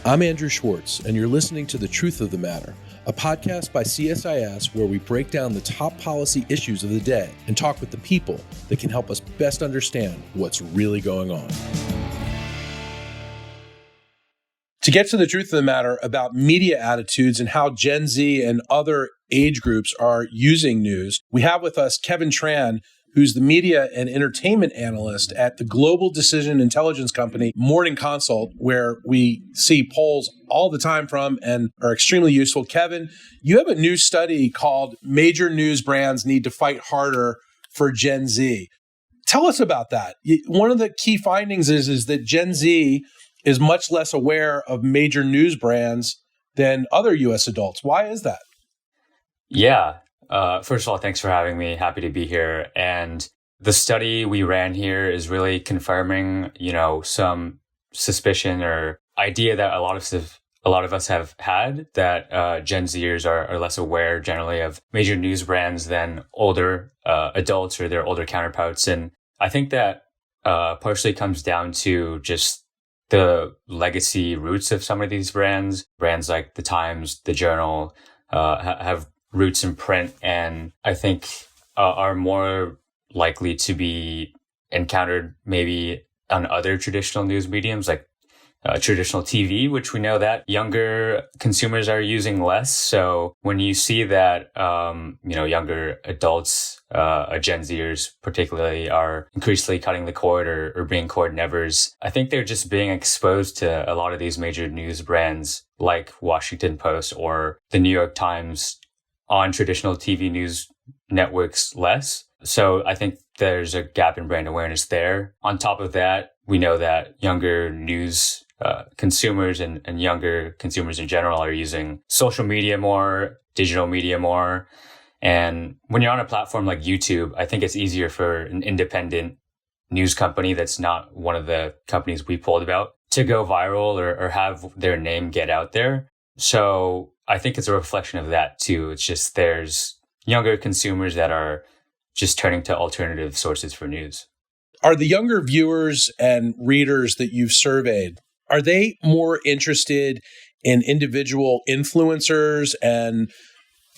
I'm Andrew Schwartz, and you're listening to The Truth of the Matter, a podcast by CSIS where we break down the top policy issues of the day and talk with the people that can help us best understand what's really going on. To get to the truth of the matter about media attitudes and how Gen Z and other age groups are using news, we have with us Kevin Tran, who's the media and entertainment analyst at the global decision intelligence company Morning Consult, where we see polls all the time from and are extremely useful. Kevin, you have a new study called Major News Brands Need to Fight Harder for Gen Z. Tell us about that. One of the key findings is that Gen Z is much less aware of major news brands than other U.S. adults. Why is that? Yeah. First of all, thanks for having me. Happy to be here. And the study we ran here is really confirming, some suspicion or idea that a lot of us have had that Gen Zers are less aware generally of major news brands than older adults or their older counterparts. And I think that partially comes down to just the legacy roots of some of these brands. Brands like the Times, the Journal, have roots in print, and I think are more likely to be encountered maybe on other traditional news mediums like traditional TV, which we know that younger consumers are using less. So when you see that, younger adults, Gen Zers particularly, are increasingly cutting the cord or being cord nevers, I think they're just being exposed to a lot of these major news brands like Washington Post or the New York Times on traditional TV news networks less. So I think there's a gap in brand awareness there. On top of that, we know that younger news consumers and younger consumers in general are using social media more, digital media more. And when you're on a platform like YouTube, I think it's easier for an independent news company that's not one of the companies we polled about to go viral or have their name get out there. So I think it's a reflection of that too. It's just there's younger consumers that are just turning to alternative sources for news. Are the younger viewers and readers that you've surveyed, are they more interested in individual influencers and,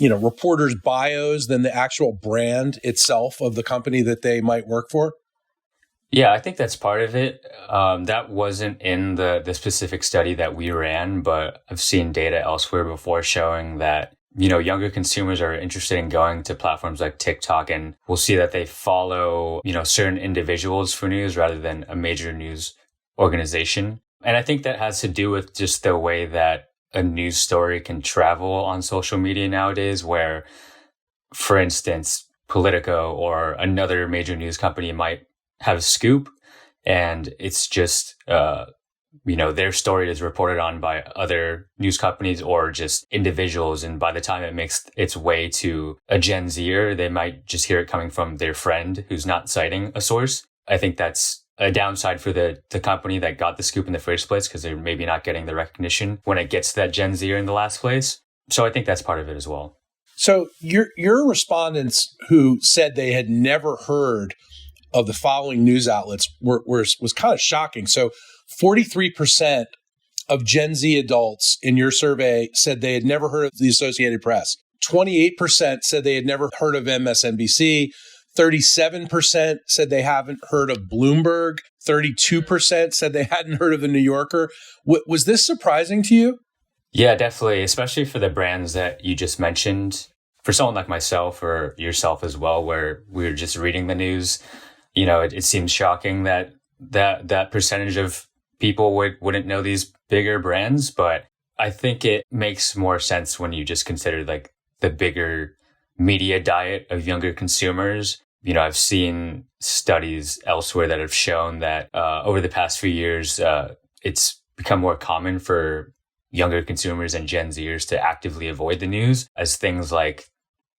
reporters' bios than the actual brand itself of the company that they might work for? Yeah, I think that's part of it. That wasn't in the specific study that we ran, but I've seen data elsewhere before showing that, younger consumers are interested in going to platforms like TikTok, and we'll see that they follow, certain individuals for news rather than a major news organization. And I think that has to do with just the way that a news story can travel on social media nowadays, where, for instance, Politico or another major news company might have a scoop, and it's just, their story is reported on by other news companies or just individuals. And by the time it makes its way to a Gen Zer, they might just hear it coming from their friend who's not citing a source. I think that's a downside for the company that got the scoop in the first place, because they're maybe not getting the recognition when it gets to that Gen Zer in the last place. So I think that's part of it as well. So your respondents who said they had never heard of the following news outlets was kind of shocking. So 43% of Gen Z adults in your survey said they had never heard of the Associated Press. 28% said they had never heard of MSNBC. 37% said they haven't heard of Bloomberg. 32% said they hadn't heard of the New Yorker. Was this surprising to you? Yeah, definitely, especially for the brands that you just mentioned. For someone like myself or yourself as well, where we're just reading the news, it seems shocking that percentage of people wouldn't know these bigger brands. But I think it makes more sense when you just consider like the bigger media diet of younger consumers. I've seen studies elsewhere that have shown that over the past few years, it's become more common for younger consumers and Gen Zers to actively avoid the news, as things like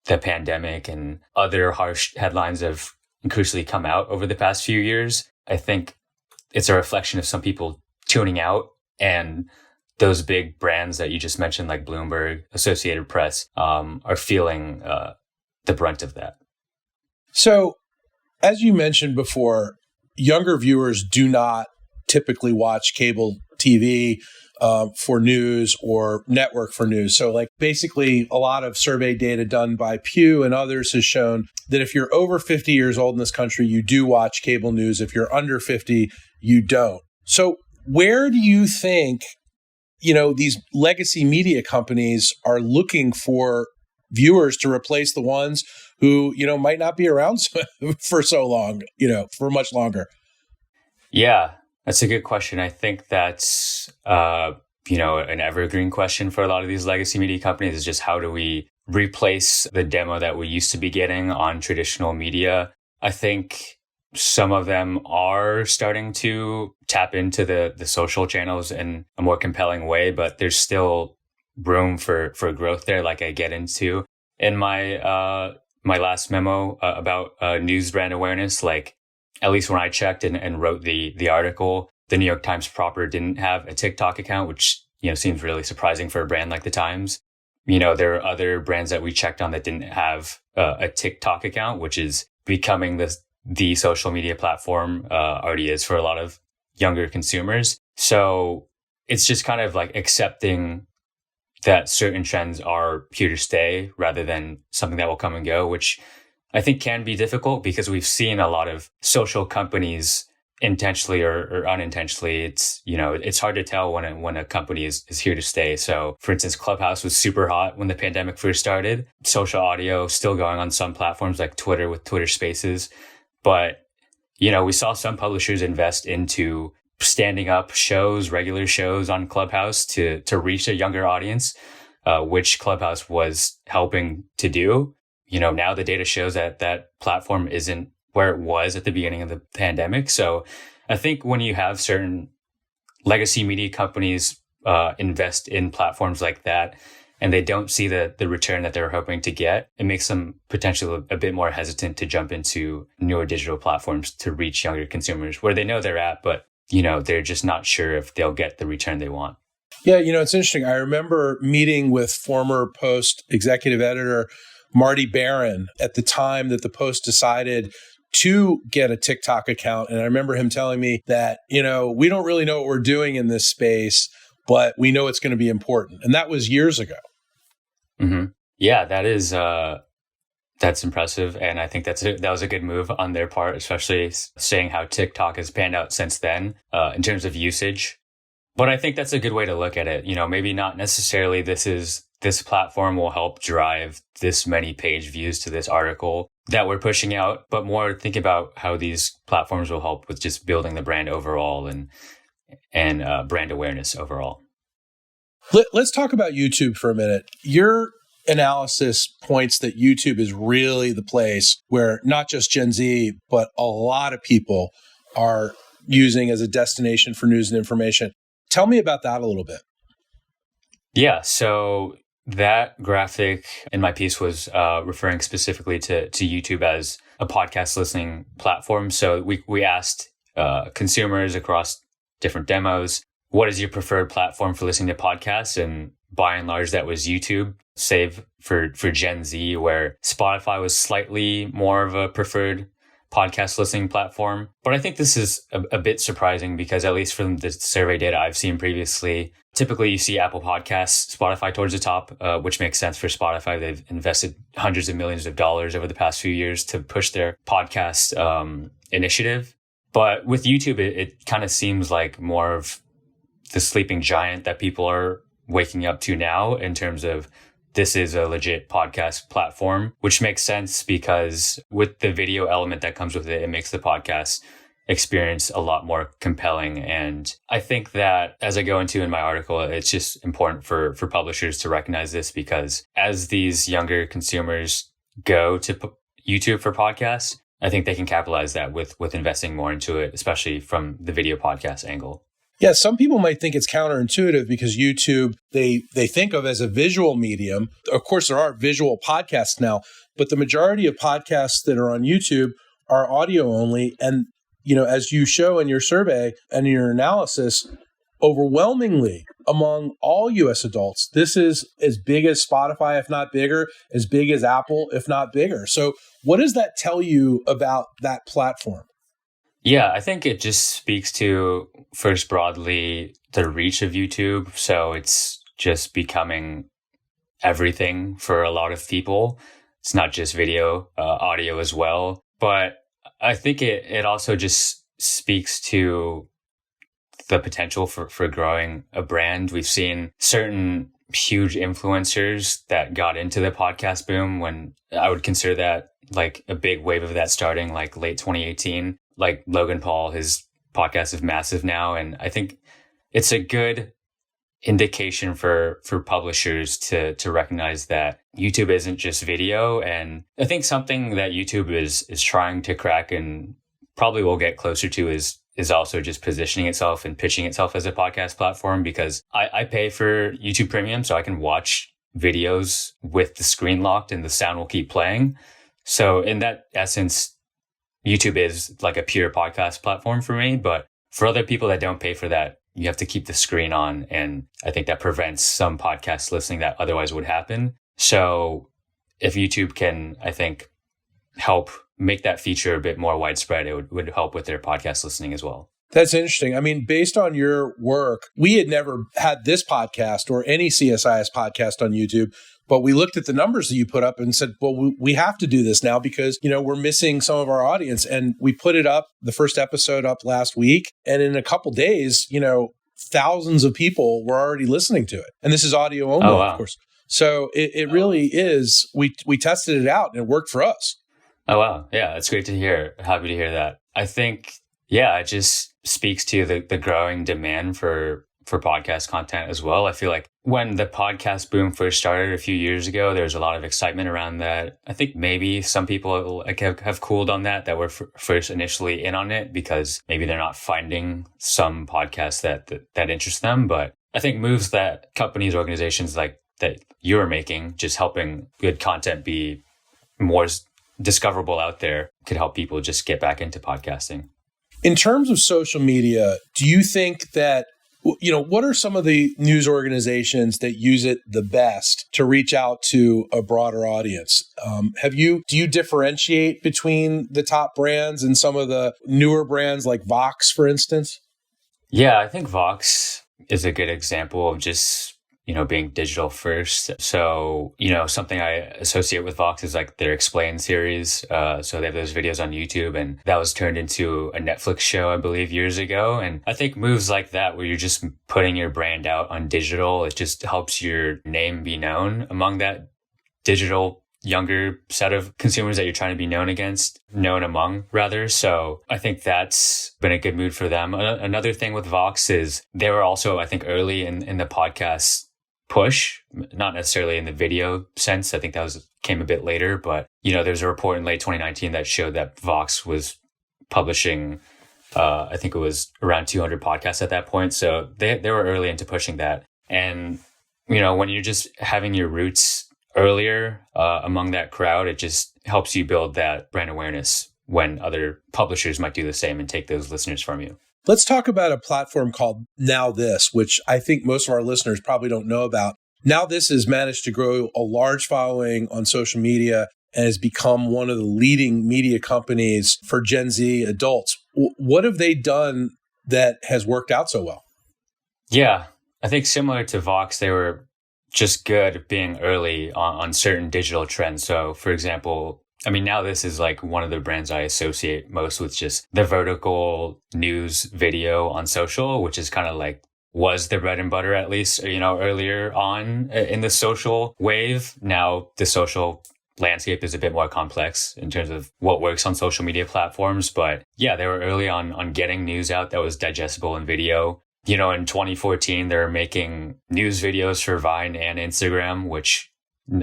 the pandemic and other harsh headlines have increasingly come out over the past few years. I think it's a reflection of some people tuning out, and those big brands that you just mentioned, like Bloomberg, Associated Press, are feeling the brunt of that. So, as you mentioned before, younger viewers do not typically watch cable TV. for news or network for news. So like basically a lot of survey data done by Pew and others has shown that if you're over 50 years old in this country, you do watch cable news. If you're under 50, you don't. So where do you think, these legacy media companies are looking for viewers to replace the ones who, might not be around for so long, for much longer? Yeah, that's a good question. I think that's, an evergreen question for a lot of these legacy media companies is just how do we replace the demo that we used to be getting on traditional media? I think some of them are starting to tap into the social channels in a more compelling way, but there's still room for growth there, like I get into in my my last memo about news brand awareness. Like, at least when I checked and wrote the article, the New York Times proper didn't have a TikTok account, which, seems really surprising for a brand like the Times. There are other brands that we checked on that didn't have a TikTok account, which is becoming the social media platform already is for a lot of younger consumers. So it's just kind of like accepting that certain trends are here to stay rather than something that will come and go, which I think can be difficult because we've seen a lot of social companies intentionally or unintentionally. It's hard to tell when a company is here to stay. So for instance, Clubhouse was super hot when the pandemic first started. Social audio still going on some platforms like Twitter with Twitter Spaces. But, we saw some publishers invest into standing up shows, regular shows on Clubhouse to reach a younger audience, which Clubhouse was helping to do. Now the data shows that platform isn't where it was at the beginning of the pandemic. So I think when you have certain legacy media companies invest in platforms like that, and they don't see the return that they're hoping to get, it makes them potentially a bit more hesitant to jump into newer digital platforms to reach younger consumers where they know they're at, but, they're just not sure if they'll get the return they want. Yeah, it's interesting. I remember meeting with former Post executive editor Marty Barron at the time that the Post decided to get a TikTok account. And I remember him telling me that, we don't really know what we're doing in this space, but we know it's going to be important. And that was years ago. Mm-hmm. Yeah, that's impressive. And I think that was a good move on their part, especially saying how TikTok has panned out since then in terms of usage. But I think that's a good way to look at it. Maybe not necessarily this platform will help drive this many page views to this article that we're pushing out, but more think about how these platforms will help with just building the brand overall and brand awareness overall. Let's talk about YouTube for a minute. Your analysis points that YouTube is really the place where not just Gen Z, but a lot of people are using as a destination for news and information. Tell me about that a little bit. Yeah, so that graphic in my piece was referring specifically to YouTube as a podcast listening platform. So we asked consumers across different demos, what is your preferred platform for listening to podcasts? And by and large, that was YouTube, save for Gen Z, where Spotify was slightly more of a preferred podcast listening platform. But I think this is a bit surprising because at least from the survey data I've seen previously, typically you see Apple Podcasts, Spotify towards the top, which makes sense for Spotify. They've invested hundreds of millions of dollars over the past few years to push their podcast initiative. But with YouTube, it kind of seems like more of the sleeping giant that people are waking up to now in terms of this is a legit podcast platform, which makes sense because with the video element that comes with it, it makes the podcast experience a lot more compelling. And I think that as I go into in my article, it's just important for publishers to recognize this because as these younger consumers go to YouTube for podcasts, I think they can capitalize that with investing more into it, especially from the video podcast angle. Yeah, some people might think it's counterintuitive because YouTube, they think of as a visual medium. Of course, there are visual podcasts now, but the majority of podcasts that are on YouTube are audio only. And, as you show in your survey and your analysis, overwhelmingly among all U.S. adults, this is as big as Spotify, if not bigger, as big as Apple, if not bigger. So what does that tell you about that platform? Yeah, I think it just speaks to, first, broadly, the reach of YouTube. So it's just becoming everything for a lot of people. It's not just video, audio as well. But I think it also just speaks to the potential for growing a brand. We've seen certain huge influencers that got into the podcast boom, when I would consider that like a big wave of that starting like late 2018. Like Logan Paul, his podcast is massive now. And I think it's a good indication for publishers to recognize that YouTube isn't just video. And I think something that YouTube is trying to crack, and probably will get closer to, is also just positioning itself and pitching itself as a podcast platform, because I pay for YouTube Premium so I can watch videos with the screen locked and the sound will keep playing. So in that essence, YouTube is like a pure podcast platform for me. But for other people that don't pay for that, you have to keep the screen on. And I think that prevents some podcast listening that otherwise would happen. So if YouTube can, I think, help make that feature a bit more widespread, it would help with their podcast listening as well. That's interesting. I mean, based on your work, we had never had this podcast or any CSIS podcast on YouTube, but we looked at the numbers that you put up and said, well, we have to do this now because, we're missing some of our audience. And we put it up, the first episode up last week. And in a couple days, thousands of people were already listening to it. And this is audio only, Oh, wow. of course. So it really is, we tested it out and it worked for us. Oh, wow. Yeah, that's great to hear. Happy to hear that. I think, it just speaks to the growing demand for podcast content as well. I feel like when the podcast boom first started a few years ago, there was a lot of excitement around that. I think maybe some people have cooled on that were first initially in on it, because maybe they're not finding some podcasts that interest them. But I think moves that companies, organizations like that you're making, just helping good content be more discoverable out there, could help people just get back into podcasting. In terms of social media, do you think that, what are some of the news organizations that use it the best to reach out to a broader audience? Do you differentiate between the top brands and some of the newer brands like Vox, for instance? Yeah, I think Vox is a good example of just, being digital first. So, something I associate with Vox is like their Explain series. So they have those videos on YouTube, and that was turned into a Netflix show, I believe, years ago. And I think moves like that, where you're just putting your brand out on digital, it just helps your name be known among that digital younger set of consumers that you're trying to be known among rather. So I think that's been a good move for them. Another thing with Vox is they were also, I think, early in the podcast push, not necessarily in the video sense. I think that came a bit later, but there's a report in late 2019 that showed that Vox was publishing, I think it was around 200 podcasts at that point. So they were early into pushing that. And, when you're just having your roots earlier among that crowd, it just helps you build that brand awareness when other publishers might do the same and take those listeners from you. Let's talk about a platform called Now This, which I think most of our listeners probably don't know about. Now This has managed to grow a large following on social media and has become one of the leading media companies for Gen Z adults. What have they done that has worked out so well? Yeah, I think similar to Vox, they were just good at being early on certain digital trends. So, for example, Now This is like one of the brands I associate most with just the vertical news video on social, which is kind of like was the bread and butter, at least, earlier on in the social wave. Now the social landscape is a bit more complex in terms of what works on social media platforms. But yeah, they were early on getting news out that was digestible in video. In 2014, they were making news videos for Vine and Instagram, which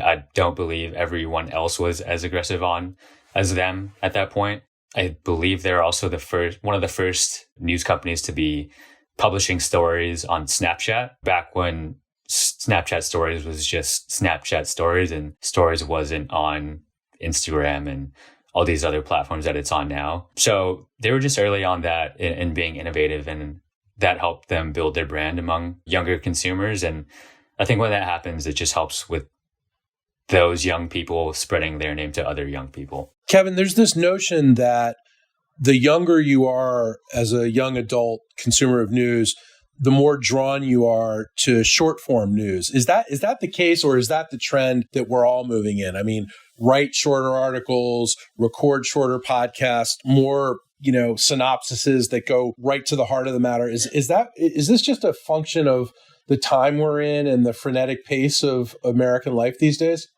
I don't believe everyone else was as aggressive on as them at that point. I believe they're also one of the first news companies to be publishing stories on Snapchat, back when Snapchat stories was just Snapchat stories and stories wasn't on Instagram and all these other platforms that it's on now. So they were just early on that in being innovative, and that helped them build their brand among younger consumers. And I think when that happens, it just helps with those young people spreading their name to other young people. Kevin, there's this notion that the younger you are as a young adult consumer of news, the more drawn you are to short form news. Is that the case, or is that the trend that we're all moving in? I mean, write shorter articles, record shorter podcasts, more, synopsises that go right to the heart of the matter. Is this just a function of the time we're in and the frenetic pace of American life these days?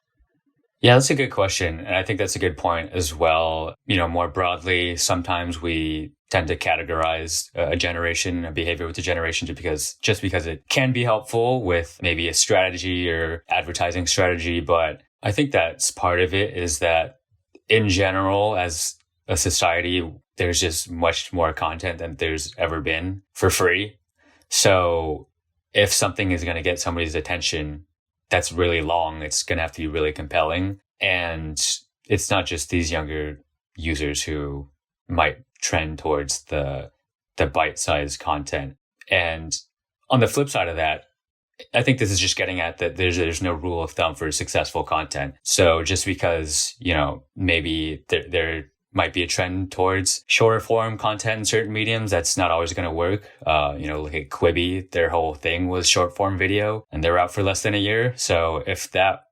Yeah, that's a good question. And I think that's a good point as well. More broadly, sometimes we tend to categorize a behavior with a generation just because it can be helpful with maybe a strategy or advertising strategy. But I think that's part of it, is that in general, as a society, there's just much more content than there's ever been for free. So if something is going to get somebody's attention that's really long, it's going to have to be really compelling. And it's not just these younger users who might trend towards the bite-sized content. And on the flip side of that, I think this is just getting at that there's no rule of thumb for successful content. So just because, maybe there might be a trend towards shorter form content in certain mediums, that's not always going to work. Look at Quibi. Their whole thing was short form video, and they're out for less than a year. So if that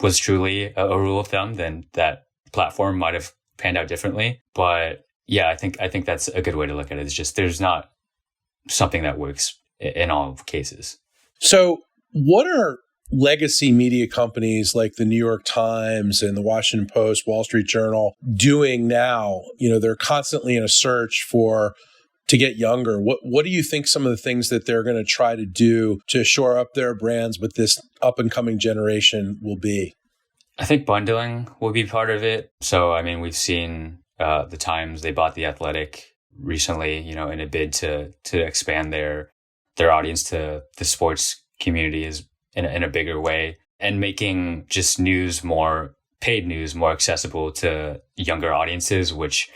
was truly a rule of thumb, then that platform might have panned out differently. But yeah, I think that's a good way to look at it. It's just there's not something that works in all cases. So what are legacy media companies like the New York Times and the Washington Post, Wall Street Journal doing now? They're constantly in a search to get younger. What do you think some of the things that they're going to try to do to shore up their brands with this up and coming generation will be? I think bundling will be part of it. So, I mean, we've seen the Times, they bought The Athletic recently, in a bid to expand their audience to the sports community is in a bigger way, and making just paid news more accessible to younger audiences, which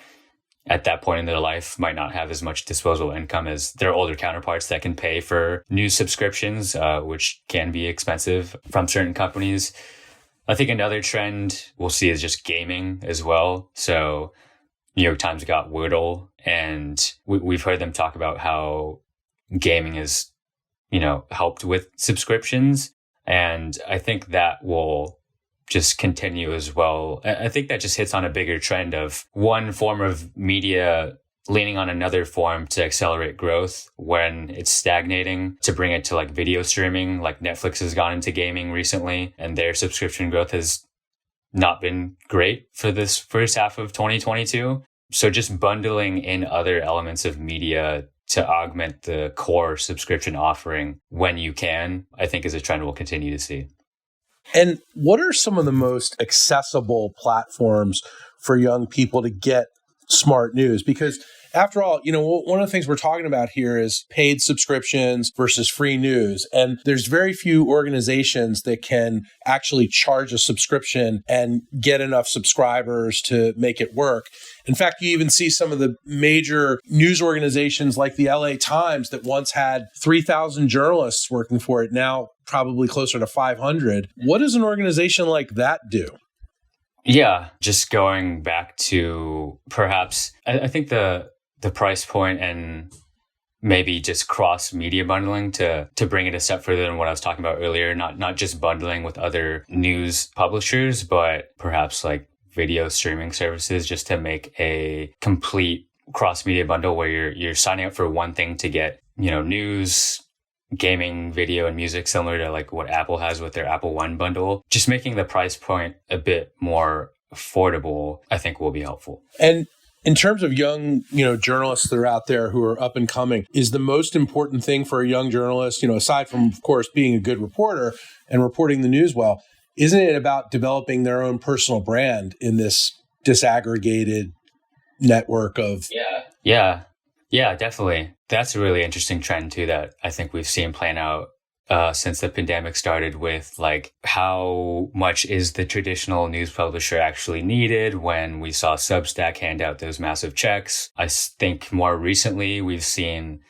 at that point in their life might not have as much disposable income as their older counterparts that can pay for news subscriptions, which can be expensive from certain companies. I think another trend we'll see is just gaming as well. So New York Times got Wordle, and we've heard them talk about how gaming has, helped with subscriptions. And I think that will just continue as well. I think that just hits on a bigger trend of one form of media leaning on another form to accelerate growth when it's stagnating, to bring it to like video streaming. Like Netflix has gone into gaming recently, and their subscription growth has not been great for this first half of 2022. So just bundling in other elements of media to augment the core subscription offering when you can, I think is a trend we'll continue to see. And what are some of the most accessible platforms for young people to get smart news? Because after all, one of the things we're talking about here is paid subscriptions versus free news. And there's very few organizations that can actually charge a subscription and get enough subscribers to make it work. In fact, you even see some of the major news organizations like the LA Times that once had 3,000 journalists working for it, now probably closer to 500. What does an organization like that do? Yeah, just going back to perhaps, I think the price point and maybe just cross media bundling to bring it a step further than what I was talking about earlier, not just bundling with other news publishers, but perhaps like video streaming services, just to make a complete cross media bundle where you're signing up for one thing to get, news, gaming, video, and music, similar to like what Apple has with their Apple One bundle. Just making the price point a bit more affordable, I think will be helpful. And in terms of young, journalists that are out there who are up and coming, is the most important thing for a young journalist, aside from, of course, being a good reporter and reporting the news well, isn't it about developing their own personal brand in this disaggregated network of... Yeah, definitely. That's a really interesting trend too that I think we've seen playing out since the pandemic started, with like how much is the traditional news publisher actually needed when we saw Substack hand out those massive checks. I think more recently we've seen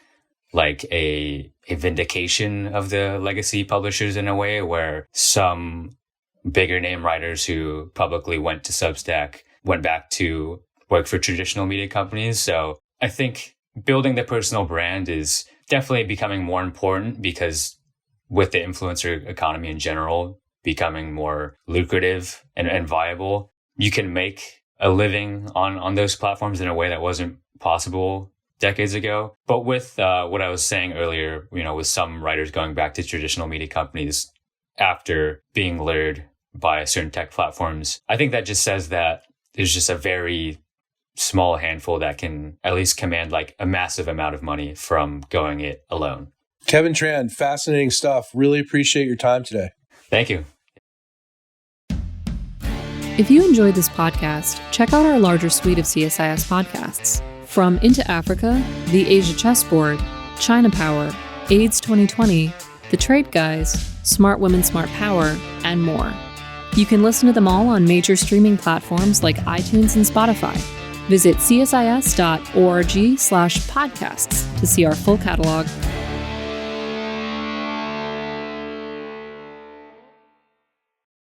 like a vindication of the legacy publishers in a way, where some bigger name writers who publicly went to Substack went back to work for traditional media companies. So I think building the personal brand is definitely becoming more important because with the influencer economy in general becoming more lucrative and viable, you can make a living on those platforms in a way that wasn't possible decades ago. But with what I was saying earlier, with some writers going back to traditional media companies after being lured by certain tech platforms, I think that just says that there's just a very small handful that can at least command like a massive amount of money from going it alone. Kevin Tran, fascinating stuff. Really appreciate your time today. Thank you. If you enjoyed this podcast, check out our larger suite of CSIS podcasts. From Into Africa, The Asia Chessboard, China Power, AIDS 2020, The Trade Guys, Smart Women, Smart Power, and more. You can listen to them all on major streaming platforms like iTunes and Spotify. Visit csis.org/podcasts to see our full catalog.